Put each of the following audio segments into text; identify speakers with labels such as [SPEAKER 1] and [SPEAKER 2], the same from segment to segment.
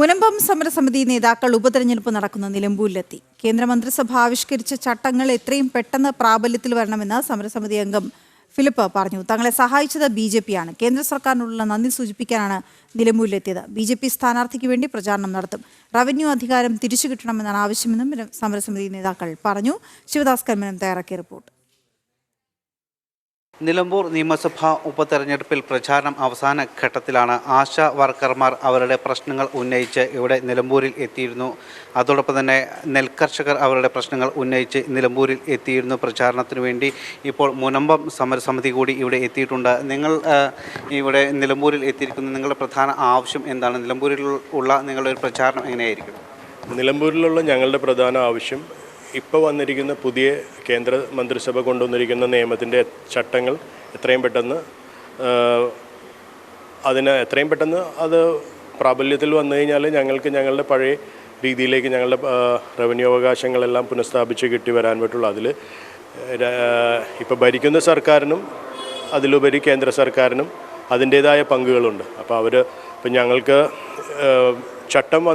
[SPEAKER 1] മുനമ്പം സമരസമിതി നേതാക്കൾ ഉപതെരഞ്ഞെടുപ്പ് നടക്കുന്ന നിലമ്പൂരിലെത്തി. കേന്ദ്രമന്ത്രിസഭ ആവിഷ്കരിച്ച ചട്ടങ്ങൾ എത്രയും പെട്ടെന്ന് പ്രാബല്യത്തിൽ വരണമെന്ന് സമരസമിതി അംഗം ഫിലിപ്പ് പറഞ്ഞു. തങ്ങളെ സഹായിച്ചത് BJP ആണ്. കേന്ദ്ര സർക്കാരിനുള്ള നന്ദി സൂചിപ്പിക്കാനാണ് നിലമ്പൂരിലെത്തിയത്. BJP സ്ഥാനാർത്ഥിക്ക് വേണ്ടി പ്രചാരണം നടത്തും. റവന്യൂ അധികാരം തിരിച്ചു കിട്ടണമെന്നാണ് ആവശ്യമെന്നും സമരസമിതി നേതാക്കൾ പറഞ്ഞു. ശിവദാസ് കന്മനം തയ്യാറാക്കിയ റിപ്പോർട്ട്.
[SPEAKER 2] നിലമ്പൂർ നിയമസഭാ ഉപതെരഞ്ഞെടുപ്പിൽ പ്രചാരണം അവസാന ഘട്ടത്തിലാണ്. ആശാ വർക്കർമാർ അവരുടെ പ്രശ്നങ്ങൾ ഉന്നയിച്ച് ഇവിടെ നിലമ്പൂരിൽ എത്തിയിരുന്നു. അതോടൊപ്പം തന്നെ നെൽകർഷകർ അവരുടെ പ്രശ്നങ്ങൾ ഉന്നയിച്ച് നിലമ്പൂരിൽ എത്തിയിരുന്നു പ്രചാരണത്തിന് വേണ്ടി. ഇപ്പോൾ മുനമ്പം സമരസമിതി കൂടി ഇവിടെ എത്തിയിട്ടുണ്ട്. നിങ്ങൾ ഇവിടെ നിലമ്പൂരിൽ എത്തിയിരിക്കുന്ന നിങ്ങളുടെ പ്രധാന ആവശ്യം എന്താണ്? നിലമ്പൂരിൽ ഉള്ള നിങ്ങളുടെ ഒരു പ്രചാരണം എങ്ങനെയായിരിക്കും?
[SPEAKER 3] നിലമ്പൂരിലുള്ള ഞങ്ങളുടെ പ്രധാന ആവശ്യം ഇപ്പോൾ വന്നിരിക്കുന്ന പുതിയ കേന്ദ്ര മന്ത്രിസഭ കൊണ്ടുവന്നിരിക്കുന്ന നിയമത്തിൻ്റെ ചട്ടങ്ങൾ എത്രയും പെട്ടെന്ന് അത് പ്രാബല്യത്തിൽ വന്നു കഴിഞ്ഞാൽ ഞങ്ങൾക്ക് ഞങ്ങളുടെ പഴയ രീതിയിലേക്ക് ഞങ്ങളുടെ റവന്യൂ അവകാശങ്ങളെല്ലാം പുനഃസ്ഥാപിച്ച് കിട്ടി വരാൻ പറ്റുള്ളൂ. അതിൽ ഇപ്പോൾ ഭരിക്കുന്ന സർക്കാരിനും അതിലുപരി കേന്ദ്ര സർക്കാരിനും അതിൻ്റേതായ പങ്കുകളുണ്ട്. അപ്പോൾ ഇപ്പം ഞങ്ങൾക്ക് ചട്ടം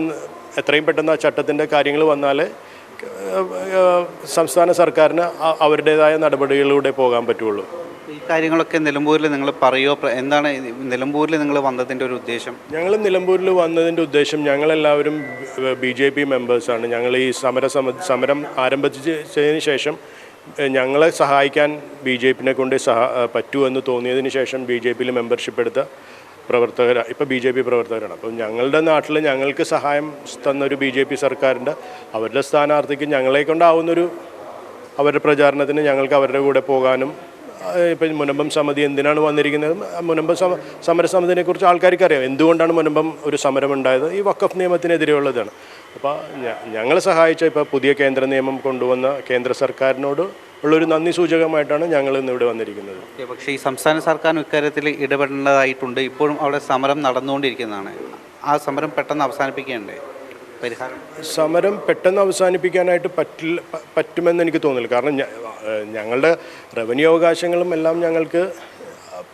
[SPEAKER 3] എത്രയും പെട്ടെന്ന് ആ ചട്ടത്തിൻ്റെ കാര്യങ്ങൾ വന്നാൽ സംസ്ഥാന സർക്കാരിന് അവരുടേതായ നടപടികളിലൂടെ പോകാൻ പറ്റുള്ളൂ.
[SPEAKER 2] ഈ കാര്യങ്ങളൊക്കെ നിലമ്പൂരിൽ നിങ്ങൾ പറയുമോ? എന്താണ് നിലമ്പൂരിൽ നിങ്ങൾ വന്നതിൻ്റെ ഒരു ഉദ്ദേശം?
[SPEAKER 3] ഞങ്ങൾ നിലമ്പൂരിൽ വന്നതിൻ്റെ ഉദ്ദേശം ഞങ്ങളെല്ലാവരും BJP മെമ്പേഴ്സാണ്. ഞങ്ങൾ ഈ സമരം ആരംഭിച്ചതിന് ശേഷം ഞങ്ങളെ സഹായിക്കാൻ BJP കൊണ്ട് പറ്റുമെന്ന് തോന്നിയതിന് ശേഷം BJPയിൽ മെമ്പർഷിപ്പ് എടുത്ത ഇപ്പോൾ BJP പ്രവർത്തകരാണ്. അപ്പം ഞങ്ങളുടെ നാട്ടിൽ ഞങ്ങൾക്ക് സഹായം തന്നൊരു BJP സർക്കാരിൻ്റെ അവരുടെ സ്ഥാനാർത്ഥിക്ക് ഞങ്ങളെ കൊണ്ടാവുന്നൊരു അവരുടെ പ്രചാരണത്തിന് ഞങ്ങൾക്ക് അവരുടെ കൂടെ പോകാനും ഇപ്പം മുനമ്പം സമിതി എന്തിനാണ് വന്നിരിക്കുന്നത്, മുനമ്പം സമരസമിതിനെക്കുറിച്ച് ആൾക്കാർക്ക് അറിയാം. എന്തുകൊണ്ടാണ് മുനമ്പം ഒരു സമരമുണ്ടായത്? ഈ വഖഫ് നിയമത്തിനെതിരെയുള്ളതാണ്. അപ്പോൾ ഞങ്ങളെ സഹായിച്ച ഇപ്പോൾ പുതിയ കേന്ദ്ര നിയമം കൊണ്ടുവന്ന കേന്ദ്ര സർക്കാരിനോട് ഉള്ളൊരു നന്ദി സൂചകമായിട്ടാണ് ഞങ്ങൾ ഇന്ന് ഇവിടെ വന്നിരിക്കുന്നത്.
[SPEAKER 2] പക്ഷേ ഈ സംസ്ഥാന സർക്കാർ ഇക്കാര്യത്തിൽ ഇടപെടേണ്ടതായിട്ടുണ്ട്. ഇപ്പോഴും അവിടെ സമരം നടന്നുകൊണ്ടിരിക്കുന്നതാണ്. ആ സമരം പെട്ടെന്ന് അവസാനിപ്പിക്കേണ്ടേ? പരിഹാരം
[SPEAKER 3] സമരം പെട്ടെന്ന് അവസാനിപ്പിക്കാനായിട്ട് പറ്റുമെന്ന് എനിക്ക് തോന്നുന്നില്ല. കാരണം ഞങ്ങളുടെ റവന്യൂ അവകാശങ്ങളും എല്ലാം ഞങ്ങൾക്ക്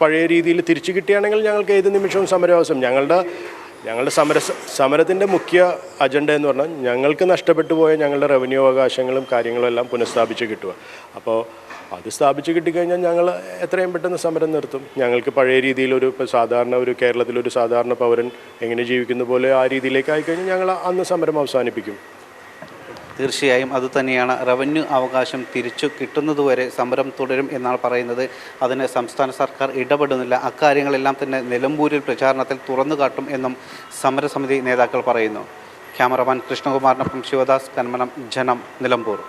[SPEAKER 3] പഴയ രീതിയിൽ തിരിച്ചു കിട്ടുകയാണെങ്കിൽ ഞങ്ങൾക്ക് ഏത് നിമിഷവും സമരാവകാശം. ഞങ്ങളുടെ സമരത്തിൻ്റെ മുഖ്യ അജണ്ട എന്ന് പറഞ്ഞാൽ ഞങ്ങൾക്ക് നഷ്ടപ്പെട്ടു പോയ ഞങ്ങളുടെ റവന്യൂ അവകാശങ്ങളും കാര്യങ്ങളും എല്ലാം പുനഃസ്ഥാപിച്ച് കിട്ടുക. അപ്പോൾ അത് സ്ഥാപിച്ച് കിട്ടിക്കഴിഞ്ഞാൽ ഞങ്ങൾ എത്രയും പെട്ടെന്ന് സമരം നിർത്തും. ഞങ്ങൾക്ക് പഴയ രീതിയിലൊരു കേരളത്തിലൊരു സാധാരണ പൗരൻ എങ്ങനെ ജീവിക്കുന്ന പോലെ ആ രീതിയിലേക്ക് ആയിക്കഴിഞ്ഞാൽ ഞങ്ങൾ അന്ന് സമരം അവസാനിപ്പിക്കും.
[SPEAKER 2] തീർച്ചയായും അതുതന്നെയാണ്. റവന്യൂ അവകാശം തിരിച്ചു കിട്ടുന്നതുവരെ സമരം തുടരും എന്നാണ് പറയുന്നത്. അതിന് സംസ്ഥാന സർക്കാർ ഇടപെടുന്നില്ല. അക്കാര്യങ്ങളെല്ലാം തന്നെ നിലമ്പൂരിൽ പ്രചാരണത്തിൽ തുറന്നു കാട്ടും എന്നും സമരസമിതി നേതാക്കൾ പറയുന്നു. ക്യാമറമാൻ കൃഷ്ണകുമാറിനൊപ്പം ശിവദാസ് കന്മനം, ജനം, നിലമ്പൂർ.